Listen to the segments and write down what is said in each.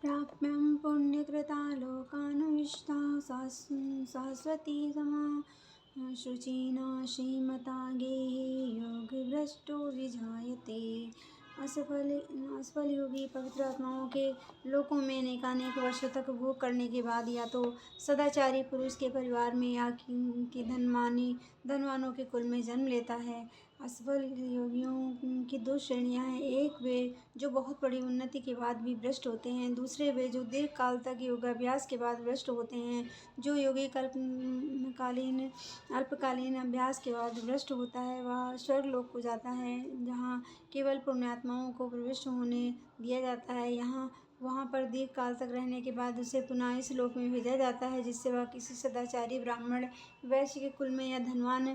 प्राप्यं पुण्यकृता लोकानुविष्टा शाश्वती समा शुचिना श्रीमता गेहे योगभ्रष्टो विजायते। असफल योगी पवित्र आत्माओं के लोकों में अनेकानेक वर्षों तक भोग करने के बाद या तो सदाचारी पुरुष के परिवार में या कि धनवानों के कुल में जन्म लेता है। असफल योगियों की दो श्रेणियां हैं। एक वे जो बहुत बड़ी उन्नति के बाद भी भ्रष्ट होते हैं, दूसरे वे जो दीर्घ काल तक योगाभ्यास के बाद भ्रष्ट होते हैं। जो योगी अल्पकालीन अभ्यास के बाद भ्रष्ट होता है वह स्वर्गलोक को जाता है, जहाँ केवल पुण्यात्माओं को प्रविष्ट होने दिया जाता है। वहाँ पर दीर्घ काल तक रहने के बाद उसे पुनः इस लोक में भेजा जाता है, जिससे वह किसी सदाचारी ब्राह्मण वैश्य के कुल में या धनवान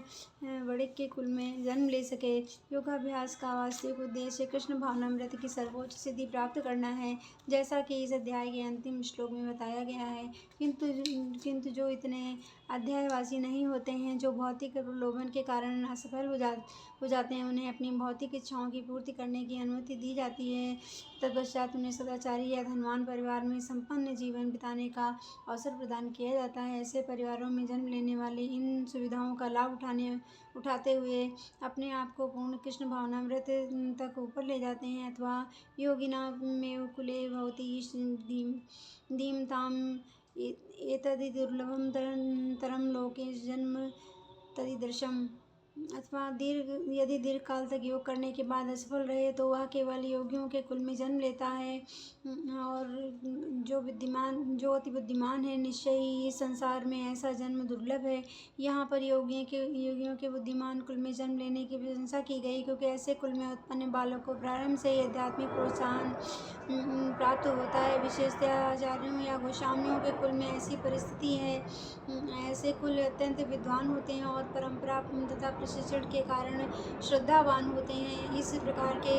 वणिक के कुल में जन्म ले सके। योगाभ्यास का वास्तविक उद्देश्य कृष्ण भावनामृत की सर्वोच्च सिद्धि प्राप्त करना है, जैसा कि इस अध्याय के अंतिम श्लोक में बताया गया है। किंतु जो इतने अध्यायवासी नहीं होते हैं, जो भौतिक प्रलोभन के कारण असफल हो जाते हैं, उन्हें अपनी भौतिक इच्छाओं की पूर्ति करने की अनुमति दी जाती है। तत्पश्चात उन्हें सदाचारी या धनवान परिवार में संपन्न जीवन बिताने का अवसर प्रदान किया जाता है। ऐसे परिवारों में जन्म लेने वाले इन सुविधाओं का लाभ उठाते हुए अपने आप को पूर्ण कृष्ण भावनामृत तक ऊपर ले जाते हैं। अथवा योगिना में कुले भवती धीमताम एतदि दुर्लभम तरम लोके जन्म तदिदृशम। अथवा यदि दीर्घ काल तक योग करने के बाद असफल रहे तो वह केवल योगियों के कुल में जन्म लेता है। और जो अति बुद्धिमान है, निश्चय ही इस संसार में ऐसा जन्म दुर्लभ है। यहाँ पर योगियों के बुद्धिमान कुल में जन्म लेने की प्रशंसा की गई, क्योंकि ऐसे कुल में उत्पन्न बालक को प्रारंभ से ही आध्यात्मिक प्रोत्साहन प्राप्त होता है। विशेषतः आचार्यों या गोस्वामियों के कुल में ऐसी परिस्थिति है। ऐसे कुल अत्यंत विद्वान होते हैं और परंपरा तथा प्रशिक्षण के कारण श्रद्धावान होते हैं। इस प्रकार के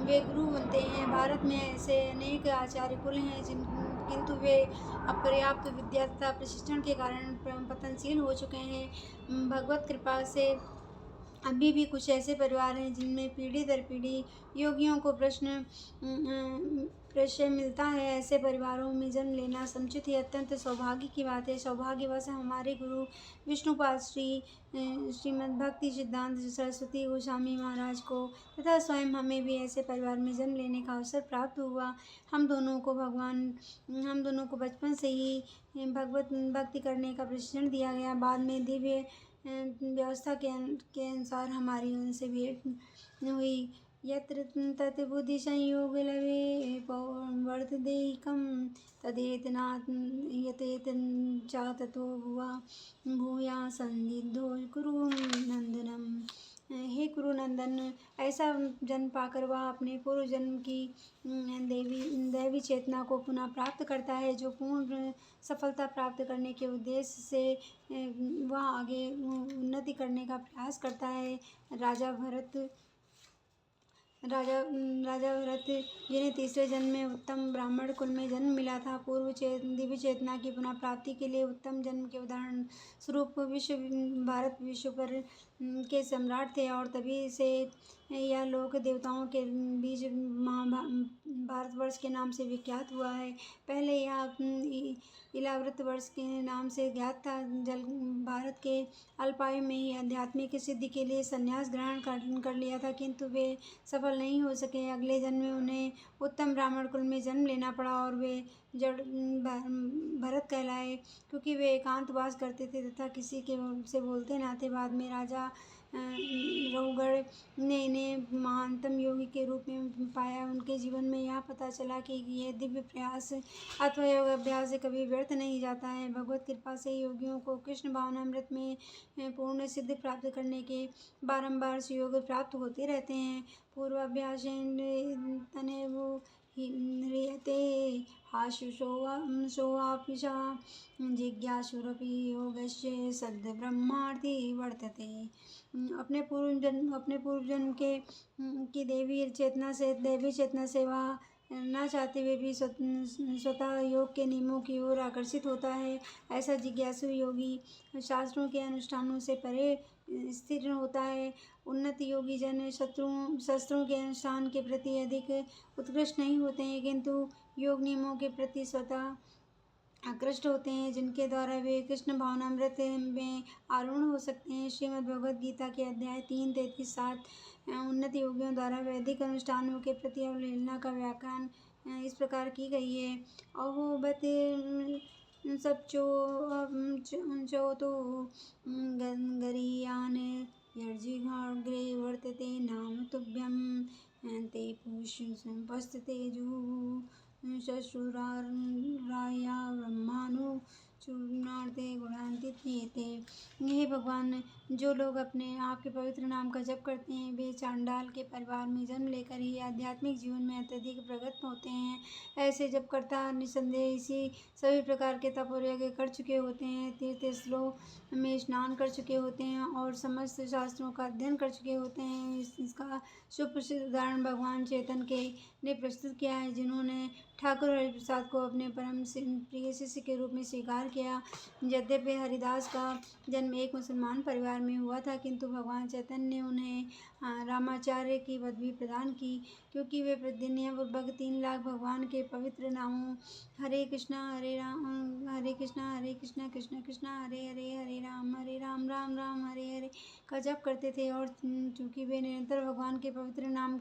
वे गुरु बनते हैं। भारत में ऐसे अनेक आचार्य कुल हैं किंतु वे अपर्याप्त विद्या तथा प्रशिक्षण के कारण पतनशील हो चुके हैं। भगवत कृपा से अभी भी कुछ ऐसे परिवार हैं जिनमें पीढ़ी दर पीढ़ी योगियों को प्रश्रय मिलता है। ऐसे परिवारों में जन्म लेना समुचित ही अत्यंत सौभाग्य की बात है। सौभाग्यवश हमारे गुरु विष्णुपाद श्रीमद्भक्ति सिद्धांत सरस्वती गोस्वामी महाराज को तथा स्वयं हमें भी ऐसे परिवार में जन्म लेने का अवसर प्राप्त हुआ। हम दोनों को बचपन से ही भगवत भक्ति करने का प्रशिक्षण दिया गया। बाद में दिव्य व्यवस्था के अनुसार हमारी उनसे भेंट हुई। यत्र तत् बुद्धि संयोग लवे वर्तदेहिकं यतेत चा ततो भूया संदिग्धो कुरु नंदनम। हे कुरुनंदन, ऐसा जन्म पाकर वह अपने पूर्व जन्म की दैवी चेतना को पुनः प्राप्त करता है, जो पूर्ण सफलता प्राप्त करने के उद्देश्य से वह आगे उन्नति करने का प्रयास करता है। राजा भरत जिन्हें तीसरे जन्म में उत्तम ब्राह्मण कुल में जन्म मिला था, दिव्य चेतना की पुनः प्राप्ति के लिए उत्तम जन्म के उदाहरण स्वरूप भारत विश्व पर के सम्राट थे, और तभी से यह लोक देवताओं के बीच भारतवर्ष के नाम से विख्यात हुआ है। पहले यह इलाव्रत वर्ष के नाम से ज्ञात था। भारत के अल्पायु में ही आध्यात्मिक सिद्धि के लिए संन्यास ग्रहण कर लिया था, किंतु वे सफल नहीं हो सके। अगले जन्म में उन्हें उत्तम ब्राह्मण कुल में जन्म लेना पड़ा और वे जड़ भरत कहलाए, क्योंकि वे एकांतवास करते थे तथा किसी के से बोलते न थे। बाद में राजा रघुगढ़ ने इन्हें महानतम योगी के रूप में पाया। उनके जीवन में यह पता चला कि यह दिव्य प्रयास अथवा योग अभ्यास कभी व्यर्थ नहीं जाता है। भगवत कृपा से योगियों को कृष्ण भावनामृत में पूर्ण सिद्धि प्राप्त करने के बारंबार सुयोग प्राप्त होते रहते हैं। पूर्वाभ्यासेन तनेव ह्रियते आशुषोऽपिशा जिज्ञासुरपि योगस्य सद्ब्रह्मार्थी वर्तते। अपने पूर्व जन्म की दैवी चेतना से वह न चाहते हुए भी स्वतः योग के नियमों की ओर आकर्षित होता है। ऐसा जिज्ञासु योगी शास्त्रों के अनुष्ठानों से परे स्थिर होता है। उन्नत योगी जन शस्त्रों के अनुष्ठान के प्रति अधिक उत्कृष्ट नहीं होते हैं, किंतु योग नियमों के प्रति स्वतः आकृष्ट होते हैं, जिनके द्वारा वे कृष्ण भावनामृत में आरूढ़ हो सकते हैं। श्रीमद् भगवद गीता के अध्याय 3, 33, 7 उन्नत योगियों द्वारा वैदिक अनुष्ठानों के प्रति अवहेलना का व्याख्यान इस प्रकार की गई है। अहोबत सचो तो गरीयान यर्जिघाग्रे वर्तते नाम तुभ्यं ते पुष्पस्तेजु शशुराया ब्रह्मानु चूर्णार्थे गुणान्विते। हे भगवान, जो लोग अपने आपके पवित्र नाम का जप करते हैं, वे चांडाल के परिवार में जन्म लेकर ही आध्यात्मिक जीवन में अत्यधिक प्रगत होते हैं। ऐसे जपकर्ता निसंदेह इसी सभी प्रकार के तप और यज्ञ कर चुके होते हैं, तीर्थस्थलों में स्नान कर चुके होते हैं और समस्त शास्त्रों का अध्ययन कर चुके होते हैं। इसका सुप्रसिद्ध उदाहरण भगवान चैतन्य ने प्रस्तुत किया है, जिन्होंने ठाकुर हरिप्रसाद को अपने परम प्रिय शिष्य के रूप में स्वीकार किया। यद्यपि हरिदास का जन्म एक मुसलमान परिवार में हुआ था, किंतु भगवान चैतन्य ने उन्हें रामाचार्य की पदवी प्रदान की, क्योंकि वे प्रतिज्ञापूर्वक 3 लाख भगवान के पवित्र नामों हरे कृष्णा हरे कृष्णा कृष्ण कृष्णा हरे हरे, हरे राम राम राम हरे हरे का जप करते थे। और चूँकि वे निरंतर भगवान के पवित्र नाम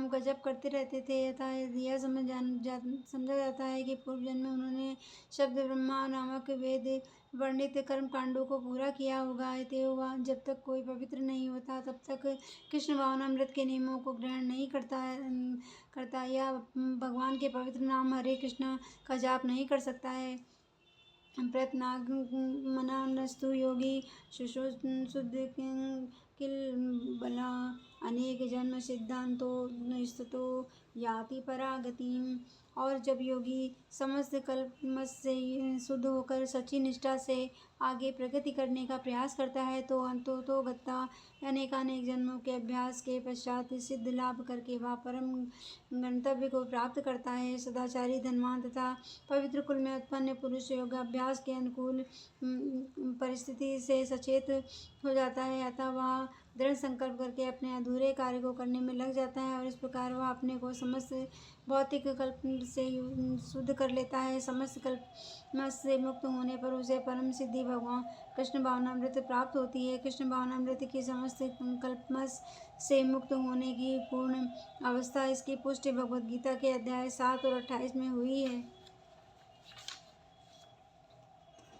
का जप करते रहते थे, अतः यह समझा जाता है कि पूर्व जन्म में उन्होंने शब्द ब्रह्मा नामक वेद वर्णित कर्म कांडों को पूरा किया होगा। अतएव जब तक कोई पवित्र नहीं होता, तब तक कृष्ण भावनामृत के नियमों को ग्रहण नहीं करता या भगवान के पवित्र नाम हरे कृष्ण का जाप नहीं कर सकता है। प्रयत्नात्मनस्तु योगी शुद्ध किल बला अनेक जन्म सिद्धांतो निस्ततो याति परागतिम। और जब योगी समस्त कल्पमस से शुद्ध होकर सच्ची निष्ठा से आगे प्रगति करने का प्रयास करता है, तो अंततोगत्वा अनेकानेक जन्मों के अभ्यास के पश्चात सिद्ध लाभ करके वह परम गंतव्य को प्राप्त करता है। सदाचारी, धनवान तथा पवित्र कुल में उत्पन्न पुरुष योगाभ्यास के अनुकूल परिस्थिति से सचेत हो जाता है, अतः वह दृढ़ संकल्प करके अपने अधूरे कार्य को करने में लग जाता है और इस प्रकार वह अपने को समस्त भौतिक कल्प से शुद्ध कर लेता है। समस्त कल्पमस से मुक्त होने पर उसे परम सिद्धि भगवान कृष्ण भावनामृत प्राप्त होती है। कृष्ण भावनामृत की समस्त कल्पमस से मुक्त होने की पूर्ण अवस्था इसकी पुष्टि भगवद गीता के अध्याय 7 और 28 में हुई है।